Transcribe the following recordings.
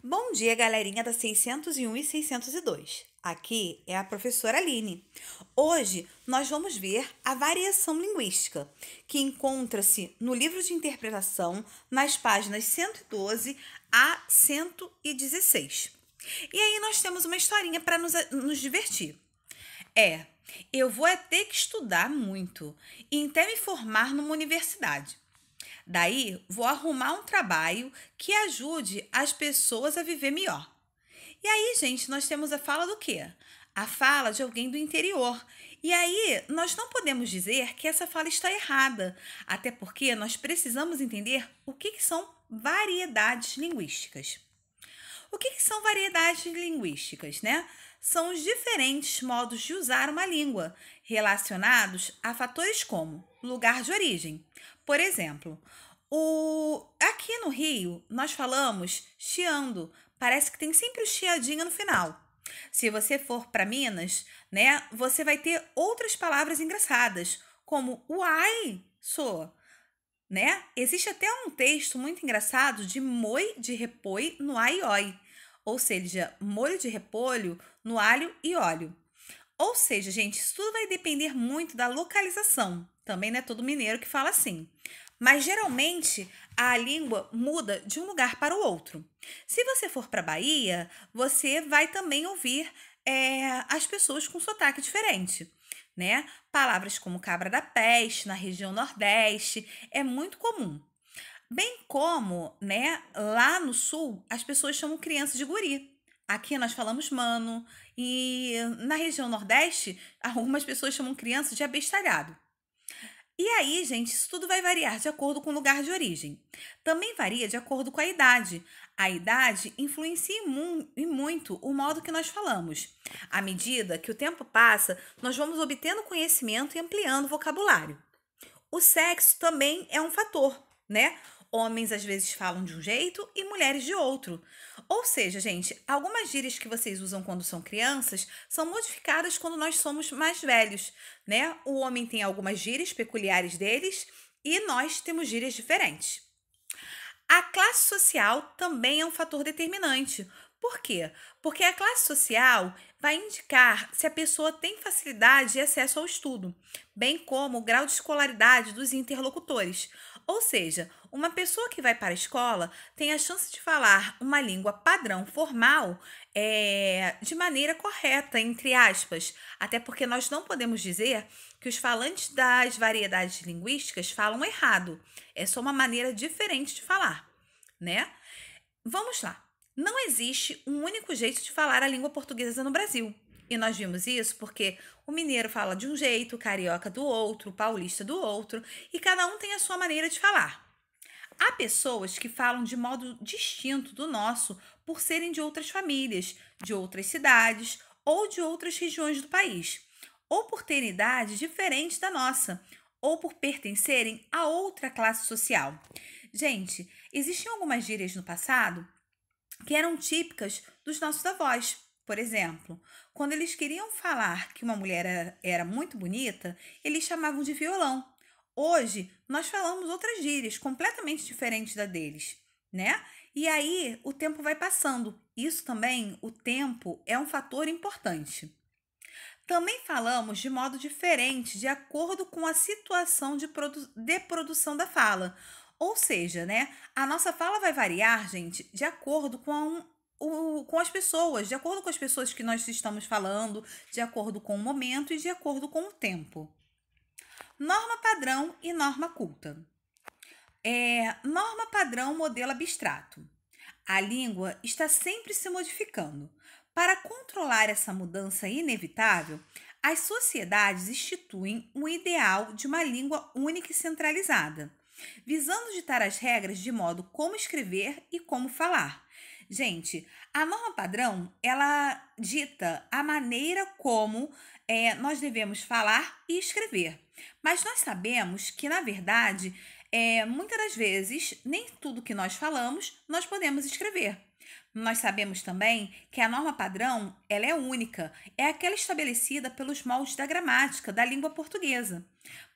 Bom dia, galerinha da 601 e 602. Aqui é a professora Aline. Hoje nós vamos ver a variação linguística, que encontra-se no livro de interpretação nas páginas 112 a 116. E aí nós temos uma historinha para nos divertir. Eu vou ter que estudar muito e até me formar numa universidade. Daí, vou arrumar um trabalho que ajude as pessoas a viver melhor. E aí, gente, nós temos a fala do quê? A fala de alguém do interior. E aí, nós não podemos dizer que essa fala está errada, até porque nós precisamos entender o que são variedades linguísticas. O que são variedades linguísticas, né? São os diferentes modos de usar uma língua, relacionados a fatores como lugar de origem. Por exemplo, aqui no Rio, nós falamos chiando. Parece que tem sempre o chiadinho no final. Se você for para Minas, né, você vai ter outras palavras engraçadas, como uai, sou, né? Existe até um texto muito engraçado de moi de repoi no aioi, ou seja, molho de repolho no alho e óleo. Ou seja, gente, isso tudo vai depender muito da localização. Também não é todo mineiro que fala assim. Mas geralmente a língua muda de um lugar para o outro. Se você for para a Bahia, você vai também ouvir as pessoas com sotaque diferente, né? Palavras como cabra da peste na região Nordeste é muito comum. Bem como, né, lá no sul, as pessoas chamam criança de guri. Aqui nós falamos mano e na região Nordeste, algumas pessoas chamam criança de abestalhado. E aí, gente, isso tudo vai variar de acordo com o lugar de origem. Também varia de acordo com a idade. A idade influencia e muito o modo que nós falamos. À medida que o tempo passa, nós vamos obtendo conhecimento e ampliando o vocabulário. O sexo também é um fator, né? Homens às vezes falam de um jeito e mulheres de outro. Ou seja, gente, algumas gírias que vocês usam quando são crianças são modificadas quando nós somos mais velhos, né? O homem tem algumas gírias peculiares deles e nós temos gírias diferentes. A classe social também é um fator determinante. Por quê? Porque a classe social vai indicar se a pessoa tem facilidade de acesso ao estudo, bem como o grau de escolaridade dos interlocutores. Ou seja, uma pessoa que vai para a escola tem a chance de falar uma língua padrão formal de maneira correta, entre aspas, até porque nós não podemos dizer que os falantes das variedades linguísticas falam errado. É só uma maneira diferente de falar, né? Vamos lá. Não existe um único jeito de falar a língua portuguesa no Brasil. E nós vimos isso porque o mineiro fala de um jeito, o carioca do outro, o paulista do outro, e cada um tem a sua maneira de falar. Há pessoas que falam de modo distinto do nosso por serem de outras famílias, de outras cidades ou de outras regiões do país, ou por terem idade diferente da nossa, ou por pertencerem a outra classe social. Gente, existiam algumas gírias no passado que eram típicas dos nossos avós. Por exemplo, quando eles queriam falar que uma mulher era muito bonita, eles chamavam de violão. Hoje, nós falamos outras gírias completamente diferentes da deles, né? E aí, o tempo vai passando. Isso também, o tempo, é um fator importante. Também falamos de modo diferente de acordo com a situação de produção da fala. Ou seja, né, a nossa fala vai variar, gente, de acordo com as pessoas, de acordo com as pessoas que nós estamos falando, de acordo com o momento e de acordo com o tempo. Norma padrão e norma culta. Norma padrão, modelo abstrato. A língua está sempre se modificando. Para controlar essa mudança inevitável, as sociedades instituem um ideal de uma língua única e centralizada, visando ditar as regras de modo como escrever e como falar. Gente, a norma padrão, ela dita a maneira como nós devemos falar e escrever. Mas nós sabemos que, na verdade, muitas das vezes, nem tudo que nós falamos, nós podemos escrever. Nós sabemos também que a norma padrão, ela é única, é aquela estabelecida pelos moldes da gramática da língua portuguesa.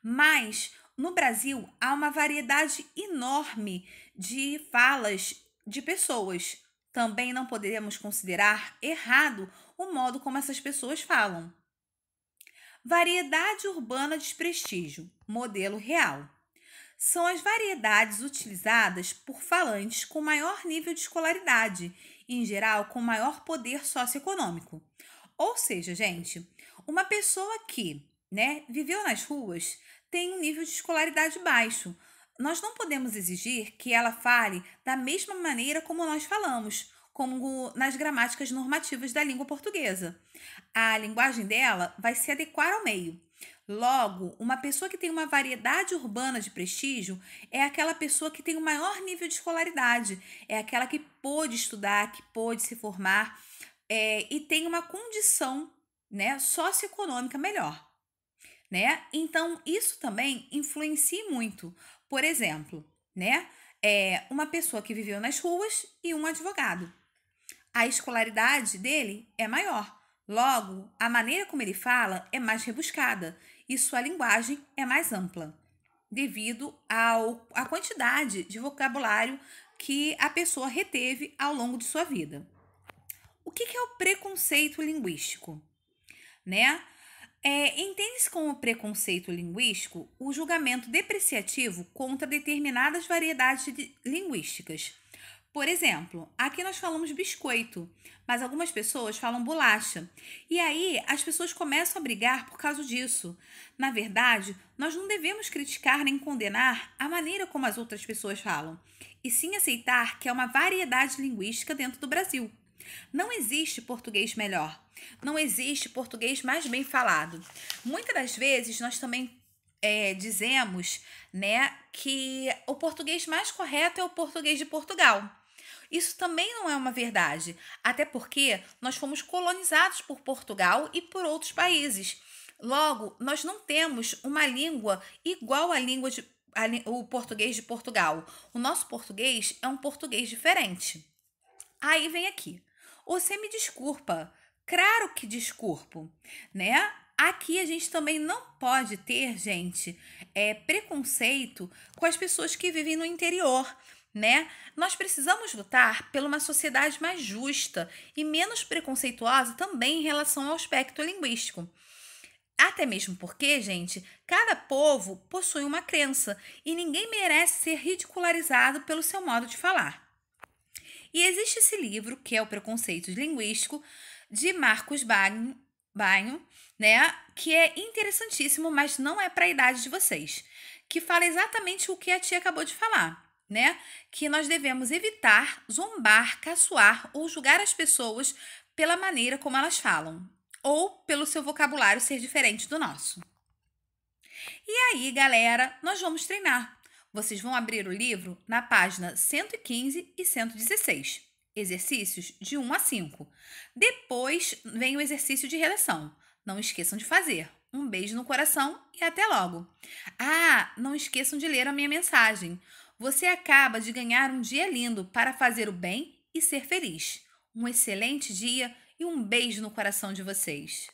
Mas, no Brasil, há uma variedade enorme de falas de pessoas, Também não podemos considerar errado o modo como essas pessoas falam. Variedade urbana de prestígio, modelo real. São as variedades utilizadas por falantes com maior nível de escolaridade, em geral com maior poder socioeconômico. Ou seja, gente, uma pessoa que, viveu nas ruas tem um nível de escolaridade baixo. Nós não podemos exigir que ela fale da mesma maneira como nós falamos, como nas gramáticas normativas da língua portuguesa. A linguagem dela vai se adequar ao meio. Logo, uma pessoa que tem uma variedade urbana de prestígio é aquela pessoa que tem o maior nível de escolaridade, é aquela que pôde estudar, que pôde se formar e tem uma condição, socioeconômica melhor. Então, isso também influencia muito. Por exemplo, uma pessoa que viveu nas ruas e um advogado. A escolaridade dele é maior. Logo, a maneira como ele fala é mais rebuscada e sua linguagem é mais ampla, devido à quantidade de vocabulário que a pessoa reteve ao longo de sua vida. O que é o preconceito linguístico? Entende-se como preconceito linguístico o julgamento depreciativo contra determinadas variedades linguísticas. Por exemplo, aqui nós falamos biscoito, mas algumas pessoas falam bolacha. E aí as pessoas começam a brigar por causa disso. Na verdade, nós não devemos criticar nem condenar a maneira como as outras pessoas falam, e sim aceitar que é uma variedade linguística dentro do Brasil. Não existe português melhor, não existe português mais bem falado. Muitas das vezes nós também dizemos, que o português mais correto é o português de Portugal. Isso também não é uma verdade, até porque nós fomos colonizados por Portugal e por outros países. Logo, nós não temos uma língua igual à língua o português de Portugal. O nosso português é um português diferente. Aí vem aqui. Você me desculpa. Claro que desculpo, Aqui a gente também não pode ter, gente, preconceito com as pessoas que vivem no interior, Nós precisamos lutar por uma sociedade mais justa e menos preconceituosa também em relação ao aspecto linguístico. Até mesmo porque, gente, cada povo possui uma crença e ninguém merece ser ridicularizado pelo seu modo de falar. E existe esse livro, que é o Preconceito Linguístico, de Marcos Banho, que é interessantíssimo, mas não é para a idade de vocês, que fala exatamente o que a tia acabou de falar, que nós devemos evitar zombar, caçoar ou julgar as pessoas pela maneira como elas falam, ou pelo seu vocabulário ser diferente do nosso. E aí, galera, nós vamos treinar. Vocês vão abrir o livro na página 115 e 116, exercícios de 1 a 5. Depois vem o exercício de redação. Não esqueçam de fazer. Um beijo no coração e até logo. Não esqueçam de ler a minha mensagem. Você acaba de ganhar um dia lindo para fazer o bem e ser feliz. Um excelente dia e um beijo no coração de vocês.